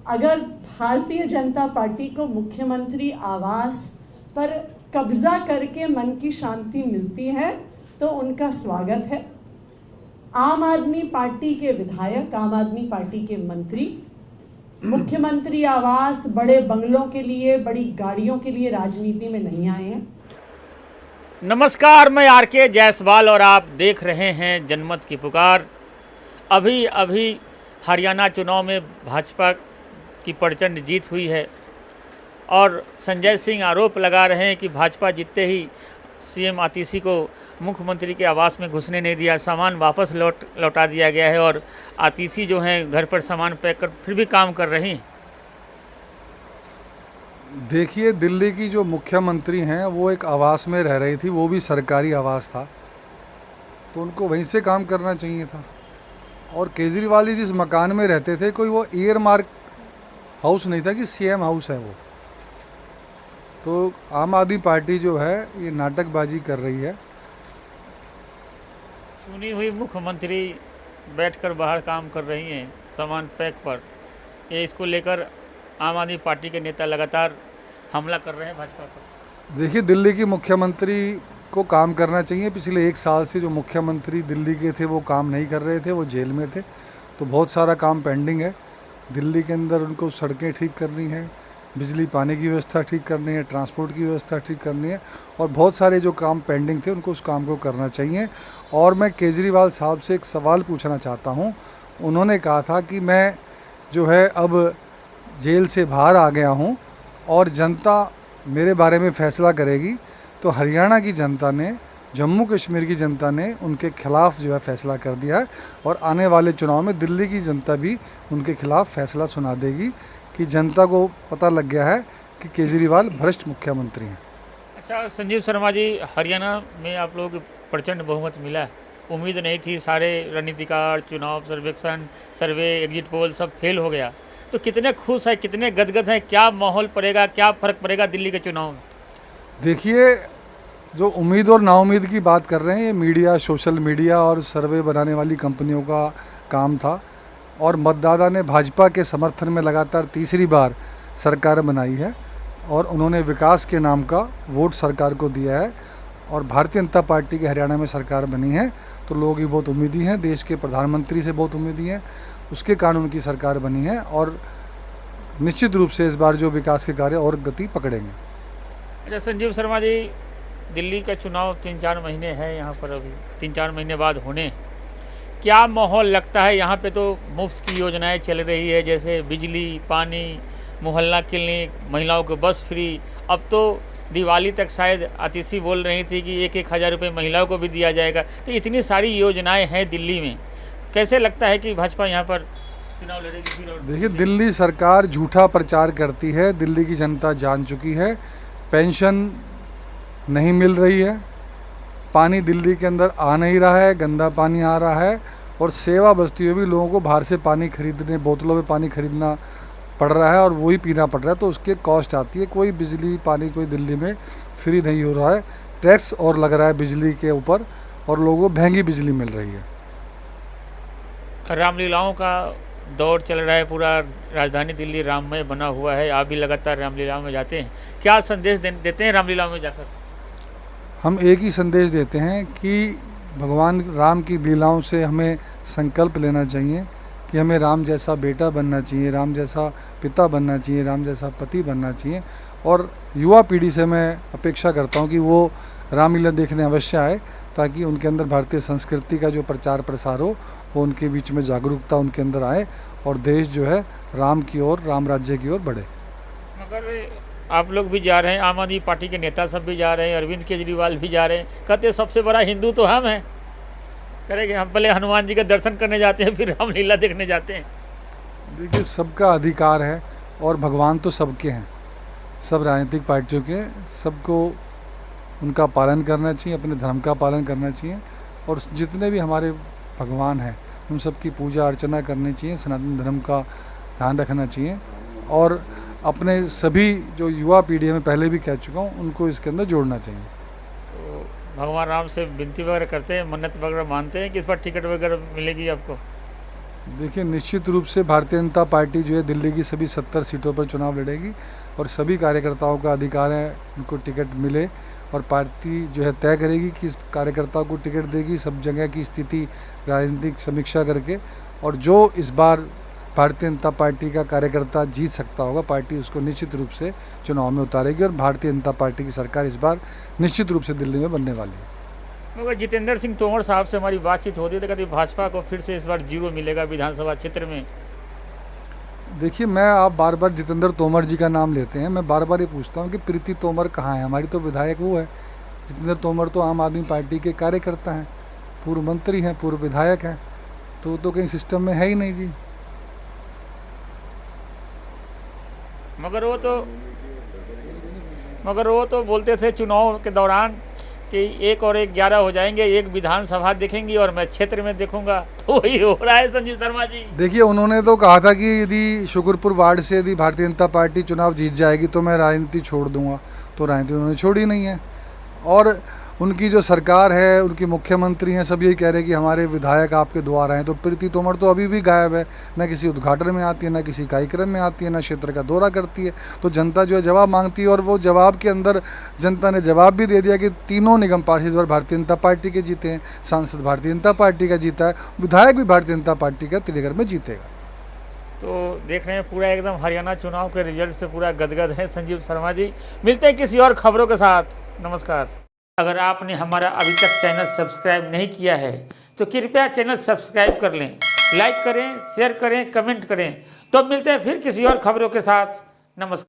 अगर भारतीय जनता पार्टी को मुख्यमंत्री आवास पर कब्जा करके मन की शांति मिलती है तो उनका स्वागत है। आम आदमी पार्टी के विधायक, आम आदमी पार्टी के मंत्री मुख्यमंत्री आवास, बड़े बंगलों के लिए, बड़ी गाड़ियों के लिए राजनीति में नहीं आए हैं। नमस्कार, मैं आर.के. जायसवाल और आप देख रहे हैं जनमत की पुकार। अभी हरियाणा चुनाव में भाजपा की प्रचंड जीत हुई है और संजय सिंह आरोप लगा रहे हैं कि भाजपा जीतते ही सीएम आतिशी को मुख्यमंत्री के आवास में घुसने नहीं दिया, सामान वापस लौटा दिया गया है और आतिशी जो हैं घर पर सामान पैक कर फिर भी काम कर रही हैं। देखिए, दिल्ली की जो मुख्यमंत्री हैं वो एक आवास में रह रही थी, वो भी सरकारी आवास था, तो उनको वहीं से काम करना चाहिए था। और केजरीवाल जी जिस मकान में रहते थे, कोई वो ईयर मार्क हाउस नहीं था कि सीएम हाउस है वो। तो आम आदमी पार्टी जो है ये नाटकबाजी कर रही है। चुनी हुई मुख्यमंत्री बैठकर बाहर काम कर रही हैं सामान पैक पर। ये इसको लेकर आम आदमी पार्टी के नेता लगातार हमला कर रहे हैं भाजपा पर। देखिए, दिल्ली की मुख्यमंत्री को काम करना चाहिए। पिछले 1 साल से जो मुख्यमंत्री दिल्ली के थे वो काम नहीं कर रहे थे, वो जेल में थे, तो बहुत सारा काम पेंडिंग है दिल्ली के अंदर। उनको सड़कें ठीक करनी है, बिजली पानी की व्यवस्था ठीक करनी है, ट्रांसपोर्ट की व्यवस्था ठीक करनी है और बहुत सारे जो काम पेंडिंग थे उनको उस काम को करना चाहिए। और मैं केजरीवाल साहब से एक सवाल पूछना चाहता हूँ। उन्होंने कहा था कि मैं जो है अब जेल से बाहर आ गया हूँ और जनता मेरे बारे में फ़ैसला करेगी। तो हरियाणा की जनता ने, जम्मू कश्मीर की जनता ने उनके खिलाफ़ जो है फ़ैसला कर दिया है और आने वाले चुनाव में दिल्ली की जनता भी उनके खिलाफ़ फ़ैसला सुना देगी कि जनता को पता लग गया है कि केजरीवाल भ्रष्ट मुख्यमंत्री हैं। अच्छा संजीव शर्मा जी, हरियाणा में आप लोगों को प्रचंड बहुमत मिला है, उम्मीद नहीं थी। सारे रणनीतिकार, चुनाव सर्वेक्षण, सर्वे, एग्जिट पोल सब फेल हो गया, तो कितने खुश हैं, कितने गदगद हैं, क्या माहौल पड़ेगा, क्या फ़र्क पड़ेगा दिल्ली के चुनाव में? देखिए, जो उम्मीद और नाउम्मीद की बात कर रहे हैं, ये मीडिया, सोशल मीडिया और सर्वे बनाने वाली कंपनियों का काम था और मतदाता ने भाजपा के समर्थन में लगातार तीसरी बार सरकार बनाई है और उन्होंने विकास के नाम का वोट सरकार को दिया है और भारतीय जनता पार्टी की हरियाणा में सरकार बनी है। तो लोग भी बहुत उम्मीदी हैं, देश के प्रधानमंत्री से बहुत उम्मीदी हैं, उसके कारण उनकी सरकार बनी है और निश्चित रूप से इस बार जो विकास के कार्य और गति पकड़ेंगे। अच्छा संजीव शर्मा जी, दिल्ली का चुनाव 3-4 महीने है यहाँ पर, अभी 3-4 महीने बाद होने, क्या माहौल लगता है? यहाँ पे तो मुफ्त की योजनाएं चल रही है, जैसे बिजली, पानी, मोहल्ला क्लिनिक, महिलाओं को बस फ्री। अब तो दिवाली तक शायद आतिशी बोल रही थी कि 1-1 हज़ार रुपये महिलाओं को भी दिया जाएगा। तो इतनी सारी योजनाएं हैं दिल्ली में, कैसे लगता है कि भाजपा यहाँ पर चुनाव लड़ेगी फिर? और देखिए, दिल्ली सरकार झूठा प्रचार करती है, दिल्ली की जनता जान चुकी है। पेंशन नहीं मिल रही है, पानी दिल्ली के अंदर आ नहीं रहा है, गंदा पानी आ रहा है और सेवा बस्तियों में लोगों को बाहर से पानी खरीदने, बोतलों में पानी खरीदना पड़ रहा है और वही पीना पड़ रहा है, तो उसके कॉस्ट आती है। कोई बिजली पानी कोई दिल्ली में फ्री नहीं हो रहा है, टैक्स और लग रहा है बिजली के ऊपर और लोगों को महंगी बिजली मिल रही है। रामलीलाओं का दौर चल रहा है, पूरा राजधानी दिल्ली राममय बना हुआ है। आप भी लगातार रामलीलाओं में जाते हैं, क्या संदेश देते हैं रामलीलाओं में जाकर? हम एक ही संदेश देते हैं कि भगवान राम की लीलाओं से हमें संकल्प लेना चाहिए कि हमें राम जैसा बेटा बनना चाहिए, राम जैसा पिता बनना चाहिए, राम जैसा पति बनना चाहिए। और युवा पीढ़ी से मैं अपेक्षा करता हूं कि वो रामलीला देखने अवश्य आए, ताकि उनके अंदर भारतीय संस्कृति का जो प्रचार प्रसार हो, वो उनके बीच में जागरूकता उनके अंदर आए और देश जो है राम की ओर, राम राज्य की ओर बढ़े। मगर आप लोग भी जा रहे हैं, आम आदमी पार्टी के नेता सब भी जा रहे हैं, अरविंद केजरीवाल भी जा रहे हैं, कहते सबसे बड़ा हिंदू तो हम हैं। करेंगे हम पहले हनुमान जी का दर्शन करने जाते हैं, फिर रामलीला देखने जाते हैं। देखिए, सबका अधिकार है और भगवान तो सबके हैं, सब राजनीतिक पार्टियों के, सबको उनका पालन करना चाहिए, अपने धर्म का पालन करना चाहिए और जितने भी हमारे भगवान हैं उन सबकी पूजा अर्चना करनी चाहिए, सनातन धर्म का ध्यान रखना चाहिए और अपने सभी जो युवा पीढ़ी है, मैं पहले भी कह चुका हूँ, उनको इसके अंदर जोड़ना चाहिए। तो भगवान राम से विनती वगैरह करते हैं, मन्नत वगैरह मानते हैं कि इस बार टिकट वगैरह मिलेगी आपको? देखिए, निश्चित रूप से भारतीय जनता पार्टी जो है दिल्ली की सभी 70 सीटों पर चुनाव लड़ेगी और सभी कार्यकर्ताओं का अधिकार है उनको टिकट मिले, और पार्टी जो है तय करेगी कि इस कार्यकर्ताओं को टिकट देगी, सब जगह की स्थिति राजनीतिक समीक्षा करके, और जो इस बार भारतीय जनता पार्टी का कार्यकर्ता जीत सकता होगा पार्टी उसको निश्चित रूप से चुनाव में उतारेगी, और भारतीय जनता पार्टी की सरकार इस बार निश्चित रूप से दिल्ली में बनने वाली है। मगर जितेंद्र सिंह तोमर साहब से हमारी बातचीत होती है तो कहते भाजपा को फिर से इस बार 0 मिलेगा विधानसभा क्षेत्र में। देखिए, आप बार बार जितेंद्र तोमर जी का नाम लेते हैं, मैं बार बार ये पूछता हूँ कि प्रीति तोमर कहाँ है? हमारी तो विधायक वो है। जितेंद्र तोमर तो आम आदमी पार्टी के कार्यकर्ता हैं, पूर्व मंत्री हैं, पूर्व विधायक हैं, तो कहीं सिस्टम में है ही नहीं जी। मगर वो तो बोलते थे चुनाव के दौरान कि 1 और 1 11 हो जाएंगे, एक विधानसभा देखेंगी और मैं क्षेत्र में देखूंगा, तो वही हो रहा है संजीव शर्मा जी। देखिए, उन्होंने तो कहा था कि यदि शुक्रपुर वार्ड से यदि भारतीय जनता पार्टी चुनाव जीत जाएगी तो मैं राजनीति छोड़ दूंगा, तो राजनीति उन्होंने छोड़ी नहीं है। और उनकी जो सरकार है, उनकी मुख्यमंत्री हैं, सब यही कह रहे हैं कि हमारे विधायक आपके द्वार आए। तो प्रीति तोमर तो अभी भी गायब है, न किसी उद्घाटन में आती है, न किसी कार्यक्रम में आती है, न क्षेत्र का दौरा करती है। तो जनता जो है जवाब मांगती है, और वो जवाब के अंदर जनता ने जवाब भी दे दिया कि तीनों निगम पार्षद और भारतीय जनता पार्टी के जीते हैं, सांसद भारतीय जनता पार्टी का जीता है, विधायक भी भारतीय जनता पार्टी का त्रिनगर में जीतेगा। तो देख रहे हैं पूरा एकदम हरियाणा चुनाव के रिजल्ट से पूरा गदगद है संजीव शर्मा जी। मिलते हैं किसी और खबरों के साथ, नमस्कार। अगर आपने हमारा अभी तक चैनल सब्सक्राइब नहीं किया है तो कृपया चैनल सब्सक्राइब कर लें, लाइक करें, शेयर करें, कमेंट करें। तो मिलते हैं फिर किसी और खबरों के साथ, नमस्कार।